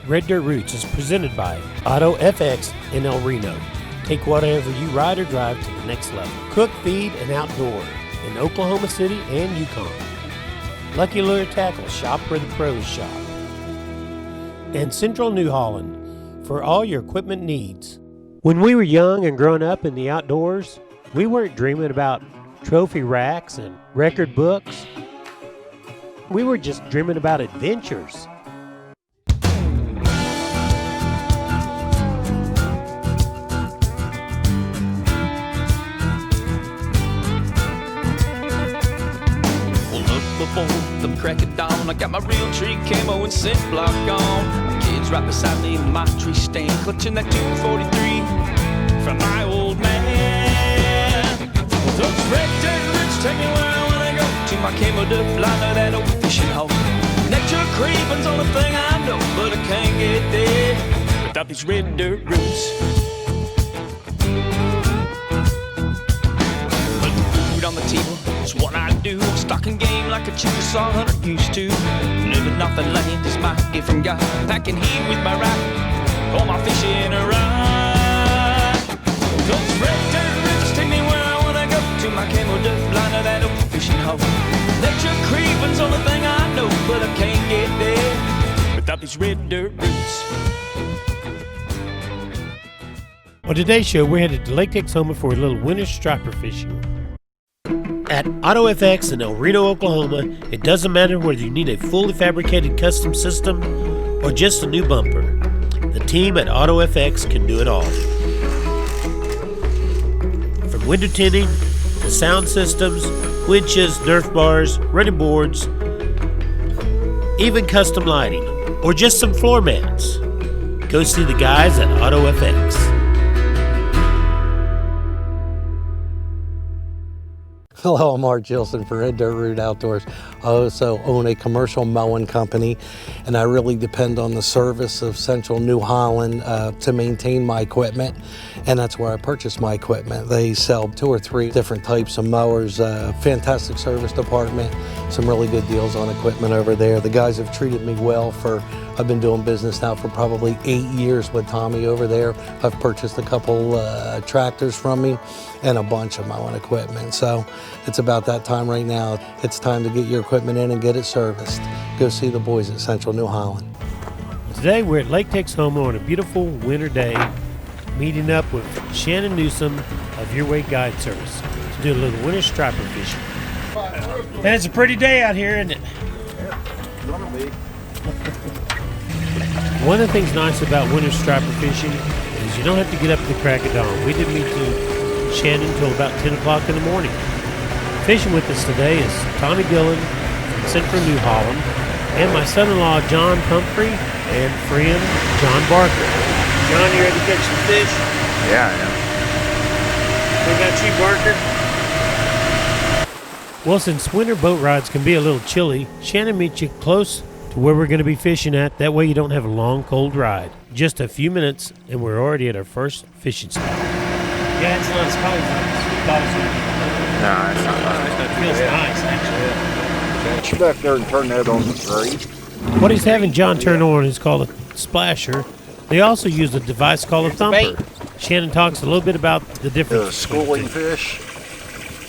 Red Dirt Roots is presented by Auto FX in El Reno. Take whatever you ride or drive to the next level. Cook, feed, and outdoor in Oklahoma City and Yukon. Lucky Lure Tackle, shop where the pros shop. And Central New Holland for all your equipment needs. When we were young and growing up in the outdoors, we weren't dreaming about trophy racks and record books. We were just dreaming about adventures. Before the crack of dawn, I got my real tree camo and scent block on. My kids right beside me in my tree stand, clutching that 243 from my old man. Those red dirt roots take me where I wanna go, to my camo duck liner, that old fishing hole. Nature creeping's the only thing I know, but I can't get there without these red dirt roots. Putting food on the table is what I do. Stocking game like a Chickasaw hunter used to. Living off the land is my gift from God. Packing heat with my rifle, all my fishing rod. Those red dirt rivers take me where I wanna go, to my camo duck liner, that old fishing hole. Nature creeping's the only thing I know, but I can't get there without these red dirt roots. On today's show, we're headed to Lake Texoma for a little winter striper fishing. At Auto FX in El Reno, Oklahoma, it doesn't matter whether you need a fully fabricated custom system or just a new bumper. The team at Auto FX can do it all. From window tinting to sound systems, winches, Nerf bars, running boards, even custom lighting, or just some floor mats. Go see the guys at Auto FX. Hello, I'm Art Gilson for Red Dirt Root Outdoors. I also own a commercial mowing company, and I really depend on the service of Central New Holland to maintain my equipment, and that's where I purchase my equipment. They sell 2 or 3 different types of mowers, fantastic service department, some really good deals on equipment over there. The guys have treated me well I've been doing business now for probably 8 years with Tommy over there. I've purchased a couple tractors from me and a bunch of mowing equipment. So it's about that time right now. It's time to get your equipment in and get it serviced. Go see the boys at Central New Holland. Today we're at Lake Texoma on a beautiful winter day, meeting up with Shannon Newsom of Your Way Guide Service to do a little winter striper fishing. And it's a pretty day out here, isn't it? One of the things nice about winter striper fishing is you don't have to get up at the crack of dawn. We didn't meet Shannon until about 10 o'clock in the morning. Fishing with us today is Tommy Dillon from Central New Holland and my son-in-law John Humphrey and friend John Barker. John, you ready to catch some fish? Yeah, I am. What about you, Barker? Well, since winter boat rides can be a little chilly, Shannon meets you close to where we're going to be fishing at. That way you don't have a long, cold ride. Just a few minutes, and we're already at our first fishing spot. Yeah, it's not as cold as we thought it was. No, it's not nice. It feels nice, actually. Get back there and turn that on the grate. What he's having John turn on is called a splasher. They also use a device called a thumper. Shannon talks a little bit about the difference. The schooling fish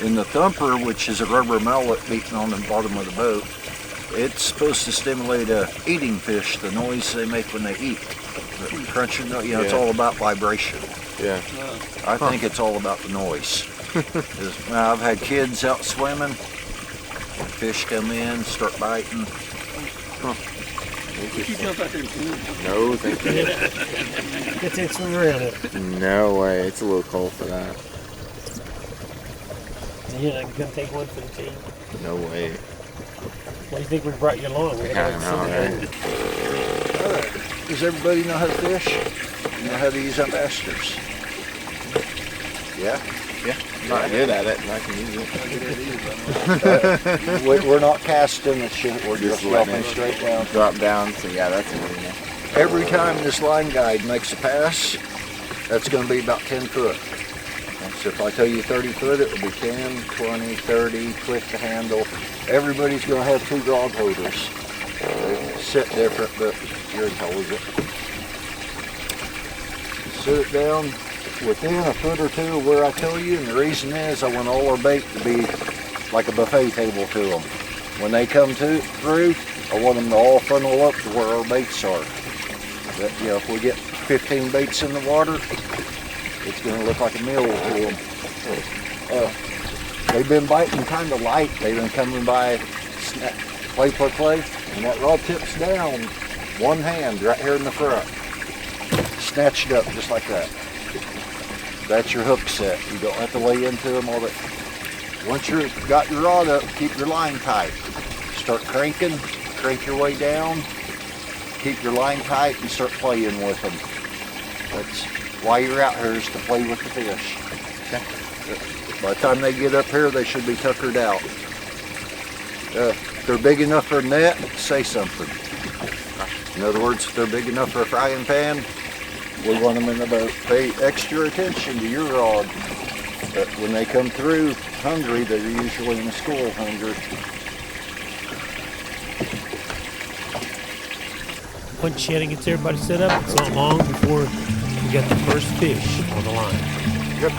in the thumper, which is a rubber mallet beaten on the bottom of the boat, it's supposed to stimulate eating fish, the noise they make when they eat. The crunching, it's all about vibration. Yeah. I think it's all about the noise. I've had kids out swimming, fish come in, start biting. Did you jump out there and swim? No, thank you. Get that swim around it. No way, it's a little cold for that. You're not going to take one for the team? No way. What do you think we brought you along? I don't know, right? Does everybody know how to fish? You know how to use ambassadors? Yeah? Yeah. I'm not good at it, and I can use it. We're not casting the shit, we're just dropping letting it straight down. Drop down, so yeah, that's amazing. Every time this line guide makes a pass, that's going to be about 10 foot. So if I tell you 30 foot, it will be 10, 20, 30, click the handle. Everybody's going to have 2 grog holders. sit different, but you're intelligent. Sit it down within a foot or two of where I tell you, and the reason is I want all our bait to be like a buffet table to them. When they come through, I want them to all funnel up to where our baits are. That, if we get 15 baits in the water, it's going to look like a meal to them. They've been biting kind of light. They've been coming by play, and that rod tips down, one hand right here in the front. Snatch it up just like that. That's your hook set. You don't have to lay into them all that. Once you've got your rod up, keep your line tight. Start cranking, crank your way down, keep your line tight, and start playing with them. That's why you're out here, is to play with the fish. Okay. By the time they get up here, they should be tuckered out. If they're big enough for a net, say something. In other words, if they're big enough for a frying pan, we want them in the boat. Pay extra attention to your rod. But when they come through hungry, they're usually in the school hungry. Once Shannon gets everybody set up, it's not long before we got the first fish on the line. Yep.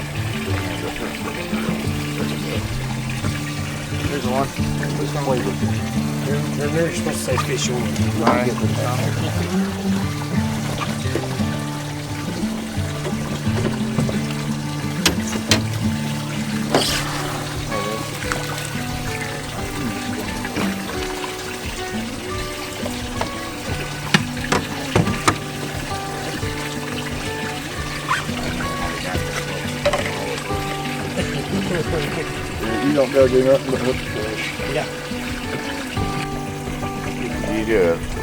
Here's one. Who's gonna wait with you? They're supposed to say fish on. You don't gotta do nothing but hook the fish. Yeah.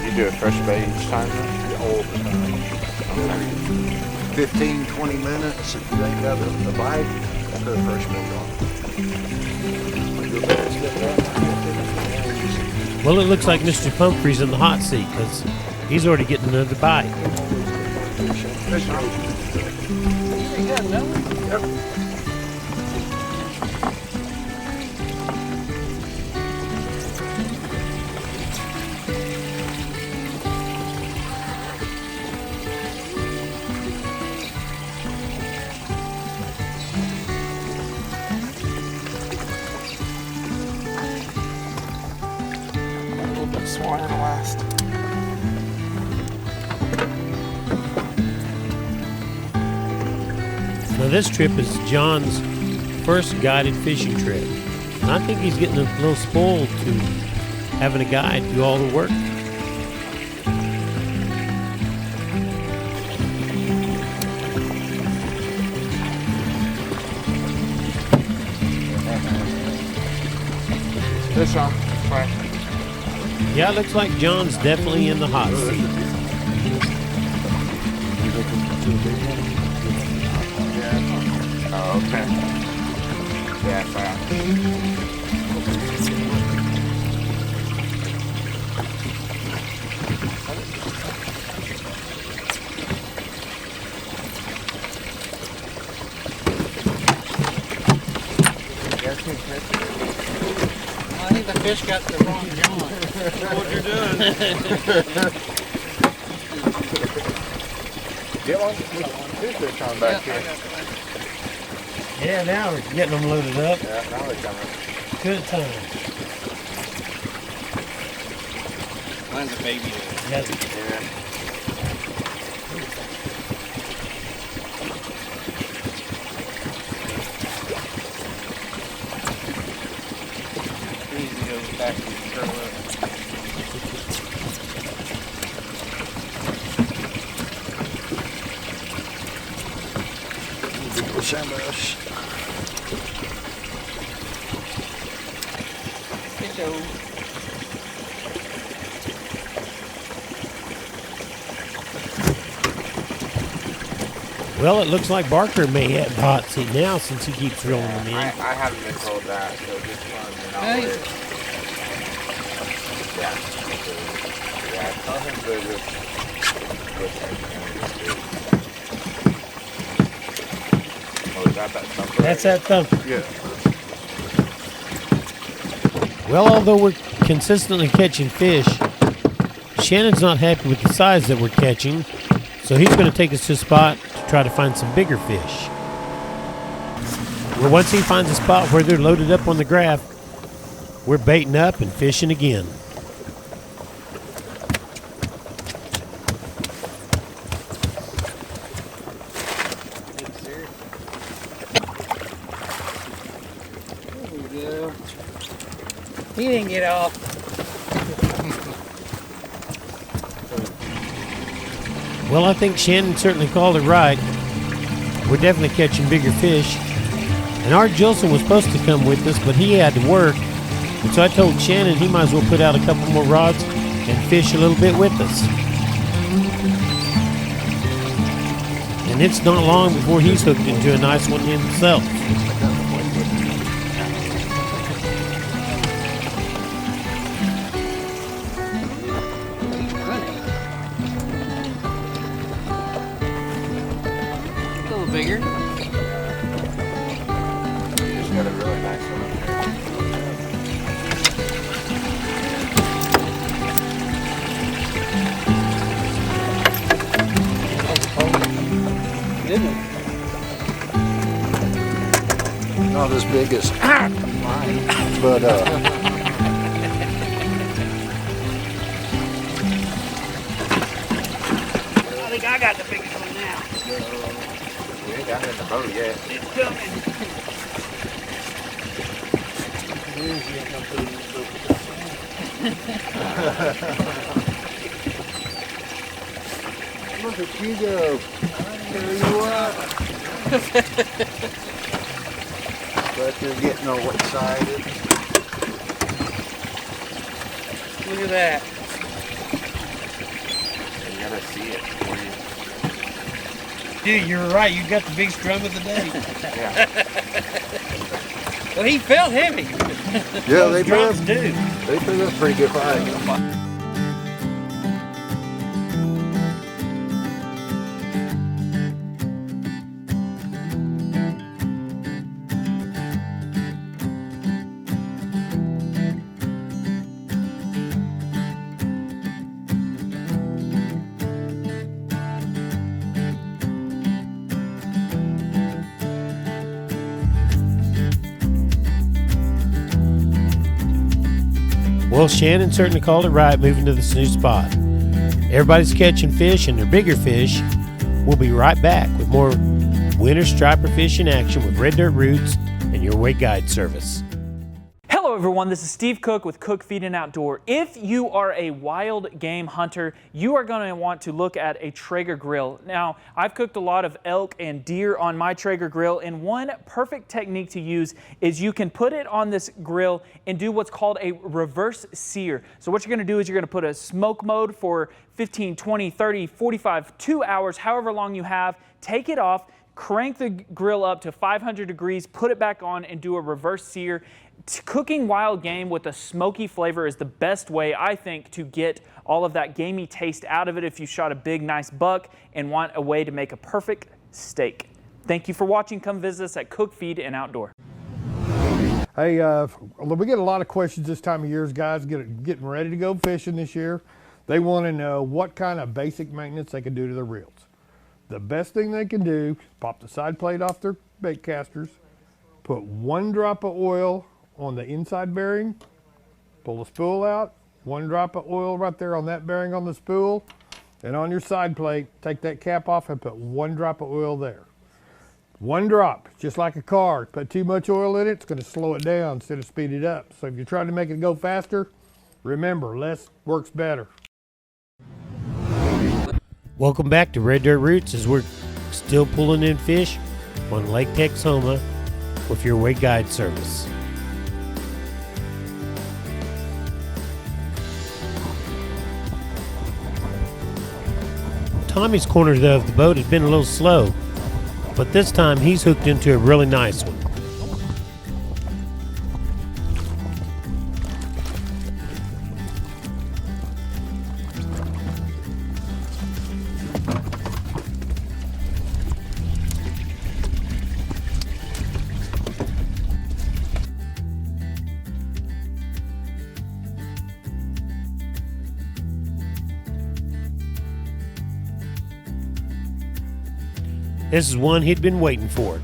You do a fresh bait each time? All the time. 15, 20 minutes. If you ain't got a bite, put a fresh bait on. Your bait's get that. Well, it looks like Mr. Pumphrey's in the hot seat because he's already getting another bite. Yep. Swine last. Now this trip is John's first guided fishing trip. And I think he's getting a little spoiled to having a guide do all the work. Fish on. Right. Yeah, it looks like John's definitely in the hot seat. Oh, okay. Yeah, fine. I think the fish got the wrong John. What you're doing? Get one. Two fish on back here. Yeah, now we're getting them loaded up. Yeah, now they're coming. Good time. Mine's a baby. Yes. Yeah. Easy goes back to the curl up. Sandbass. Well, it looks like Barker may have the hot seat now since he keeps reeling them in. I haven't been told that, so just one and I'll Hey. wait. Yeah. Yeah, tell him to just Oh, is that thumper? That's that thumper. Yeah. Well, although we're consistently catching fish, Shannon's not happy with the size that we're catching, so he's going to take us to a spot to try to find some bigger fish. Well, once he finds a spot where they're loaded up on the graph, we're baiting up and fishing again. There we go. He didn't get off. Well, I think Shannon certainly called it right. We're definitely catching bigger fish. And Art Gilson was supposed to come with us, but he had to work. And so I told Shannon he might as well put out a couple more rods and fish a little bit with us. And it's not long before he's hooked into a nice one himself. A little bigger. Just got a really nice one up there. Didn't it? Not as big as mine, but I think I got the biggest one now. We ain't got it in the boat yet. It's coming. look at you go. There you are. But you're getting all excited. Look at that. You gotta see it before you. Dude, you're right. You got the biggest drum of the day. Yeah. Well, he felt heavy. Yeah, they Drums put do. they put up a pretty good fight. Well, Shannon certainly called it right moving to this new spot. Everybody's catching fish and they're bigger fish. We'll be right back with more winter striper fishing action with Red Dirt Roots and your Way Guide service. Hello everyone, this is Steve Cook with Cook Feed and Outdoor. If you are a wild game hunter, you are going to want to look at a Traeger grill. Now, I've cooked a lot of elk and deer on my Traeger grill, and one perfect technique to use is you can put it on this grill and do what's called a reverse sear. So what you're going to do is you're going to put a smoke mode for 15, 20, 30, 45, 2 hours, however long you have, take it off, crank the grill up to 500 degrees, put it back on and do a reverse sear. Cooking wild game with a smoky flavor is the best way, I think, to get all of that gamey taste out of it if you shot a big, nice buck and want a way to make a perfect steak. Thank you for watching. Come visit us at Cook Feed and Outdoor. Hey, we get a lot of questions this time of year, guys getting ready to go fishing this year. They want to know what kind of basic maintenance they can do to their reels. The best thing they can do is pop the side plate off their bait casters, put 1 drop of oil on the inside bearing, pull the spool out, 1 drop of oil right there on that bearing on the spool, and on your side plate, take that cap off and put 1 drop of oil there. 1 drop, just like a car. Put too much oil in it, it's going to slow it down instead of speed it up. So if you're trying to make it go faster, remember, less works better. Welcome back to Red Dirt Roots as we're still pulling in fish on Lake Texoma with your Way Guide service. Tommy's corner of the boat had been a little slow, but this time he's hooked into a really nice one. This is one he'd been waiting for.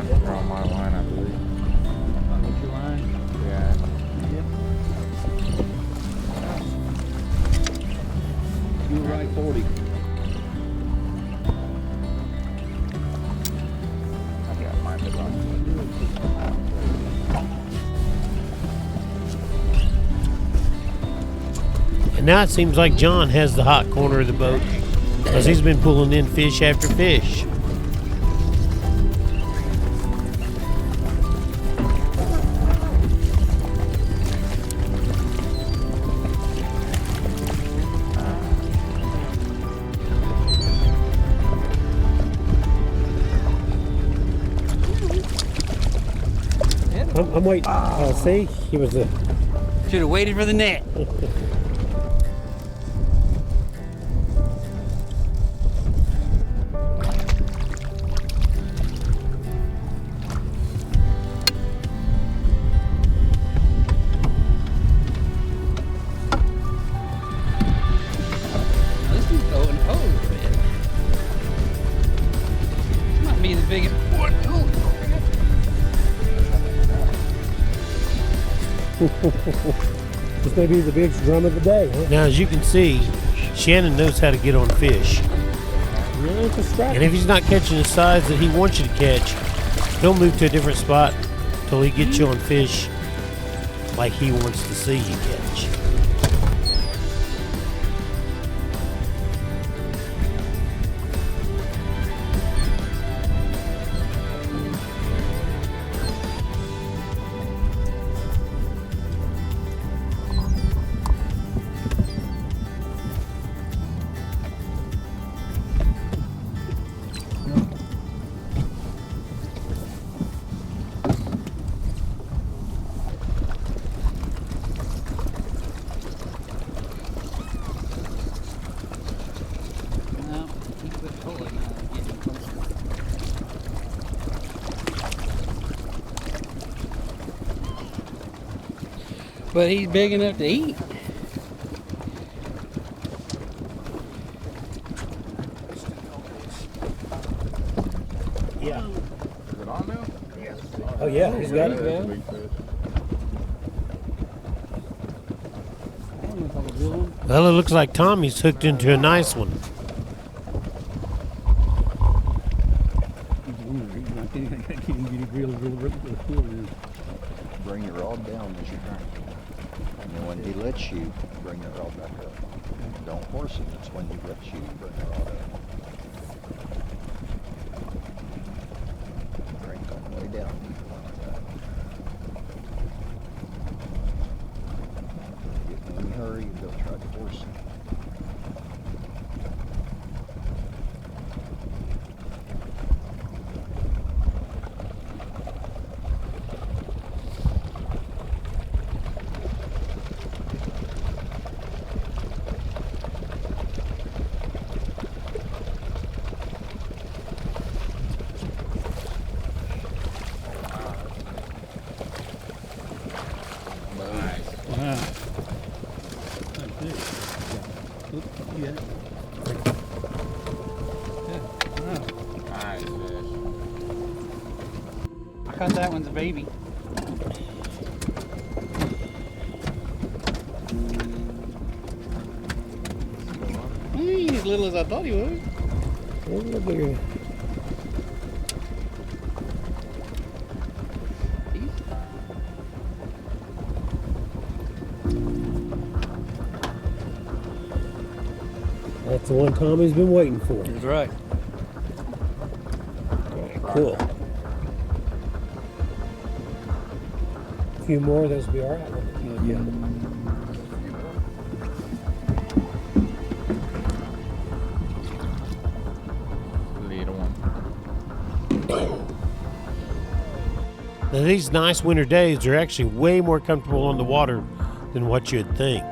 You're on my line, I believe. What's your line? Yeah. You were right 40. I got mine bit on. And now it seems like John has the hot corner of the boat because he's been pulling in fish after fish. I'm waiting. See, he was a. Should have waited for the net. This is going over a bit. This might be the biggest one. This may be the biggest drum of the day. Huh? Now, as you can see, Shannon knows how to get on fish. And if he's not catching the size that he wants you to catch, he'll move to a different spot till he gets you on fish like he wants to see you catch. No, he quit pulling now. Getting closer. But he's big enough to eat. Yeah. Is it on now? Oh, yeah, he's got it. That's a big fish. I don't know if I can reel him. Well, it looks like Tommy's hooked into a nice one. Bring your rod down as you drink. And then when he lets you, bring your rod back up. Don't force him. It's when he lets you, bring your rod up. Drink on the way down. Get in a hurry, don't try to force him. Nice fish. I thought that one's a baby. He ain't as little as I thought he was. A little bigger. That's the one Tommy's been waiting for. That's right. Cool. A few more, those will be all right. Yeah. Little one. Now, these nice winter days are actually way more comfortable on the water than what you'd think.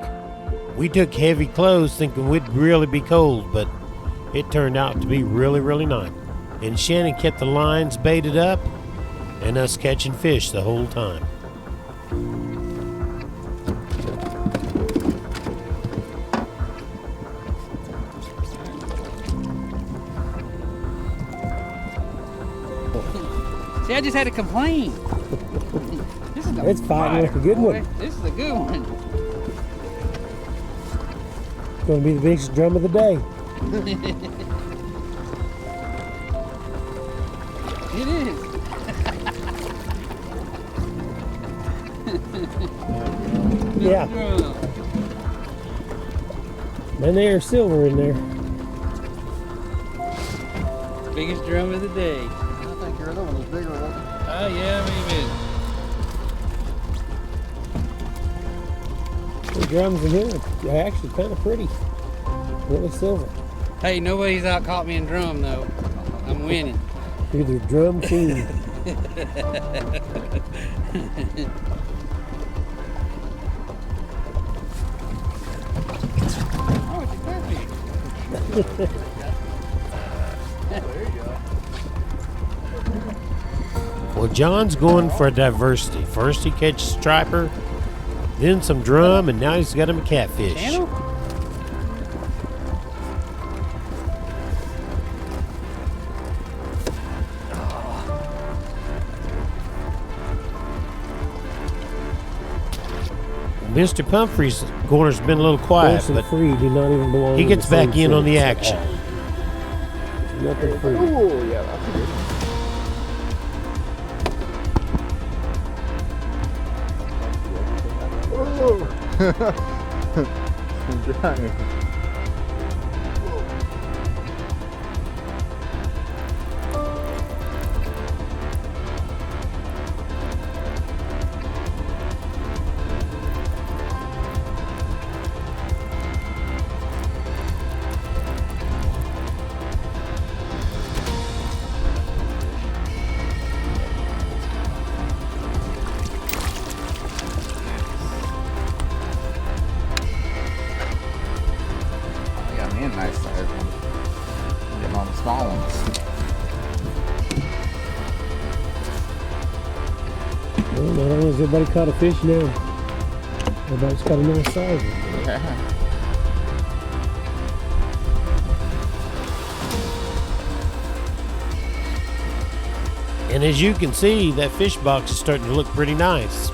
We took heavy clothes thinking we'd really be cold, but it turned out to be really, really nice. And Shannon kept the lines baited up and us catching fish the whole time. See, I just had to complain. This is It's fighting like a good one. This is a good one. It's going to be the biggest drum of the day. It is. Yeah. And there's silver in there. Biggest drum of the day. I think your other one was bigger, wasn't it? Oh yeah, maybe. The drums in here are actually kind of pretty. Really silver. Hey, nobody's out caught me in drum though. I'm winning. You're the drum king. Oh, it's perfect. Well, John's going for diversity. First he catches striper, then some drum, and now he's got him a catfish. Channel? Mr. Pumphrey's corner's been a little quiet, but free do not even belong he gets back in on the action. Nothing free. Oh, yeah, that's a good one. Giant. Yeah, man, nice size one. Getting on the small ones. Well, not only has everybody caught a fish now, everybody's got a nice size one. Yeah. And as you can see, that fish box is starting to look pretty nice.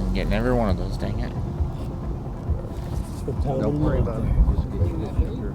I'm getting every one of those, dang it. Don't worry about it. Just get you that finger.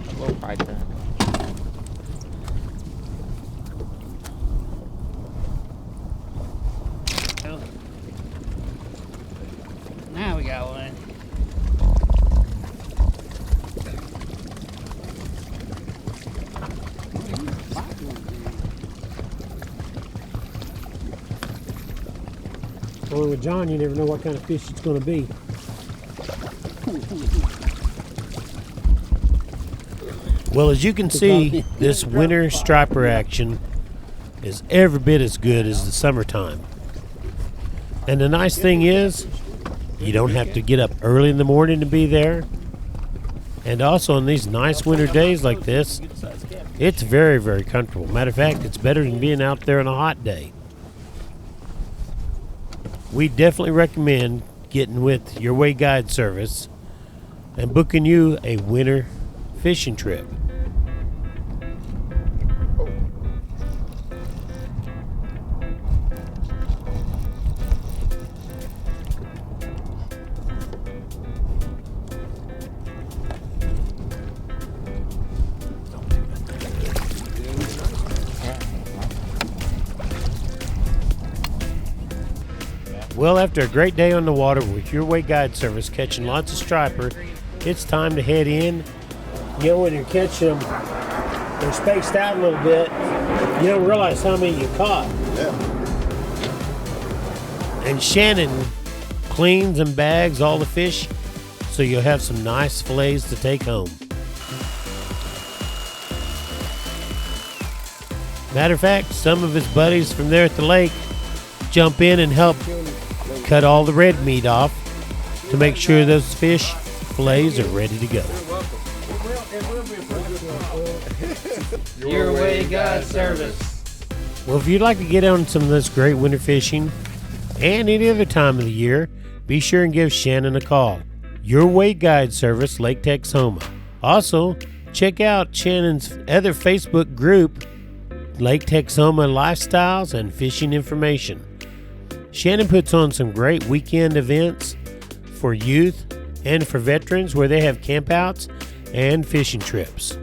A little bite there. Going with John, you never know what kind of fish it's going to be. Well, as you can see, this winter striper action is every bit as good as the summertime. And the nice thing is, you don't have to get up early in the morning to be there. And also on these nice winter days like this, it's very, very comfortable. Matter of fact, it's better than being out there on a hot day. We definitely recommend getting with Your Way Guide Service and booking you a winter fishing trip. Well, after a great day on the water with Your Way Guide Service catching lots of striper, it's time to head in. You know, when you're catching them, they're spaced out a little bit. You don't realize how many you caught. And Shannon cleans and bags all the fish so you'll have some nice fillets to take home. Matter of fact, some of his buddies from there at the lake jump in and help cut all the red meat off to make sure those fish fillets are ready to go. Your Way Guide Service. Well, if you'd like to get on some of this great winter fishing and any other time of the year, be sure and give Shannon a call. Your Way Guide Service, Lake Texoma. Also, check out Shannon's other Facebook group, Lake Texoma Lifestyles and Fishing Information. Shannon puts on some great weekend events for youth and for veterans where they have campouts and fishing trips.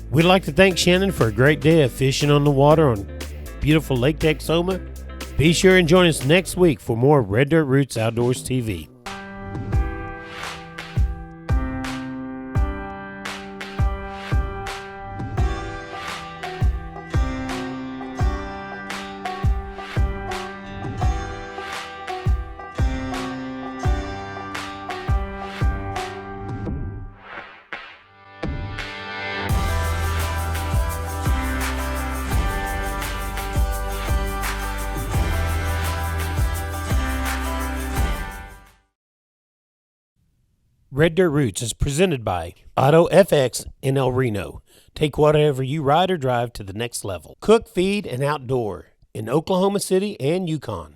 We'd like to thank Shannon for a great day of fishing on the water on beautiful Lake Texoma. Be sure and join us next week for more Red Dirt Roots Outdoors TV. Red Dirt Roots is presented by Auto FX in El Reno. Take whatever you ride or drive to the next level. Cook, Feed, and Outdoor in Oklahoma City and Yukon.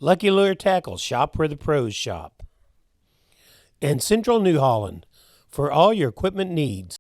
Lucky Lure Tackle, shop where the pros shop. And Central New Holland for all your equipment needs.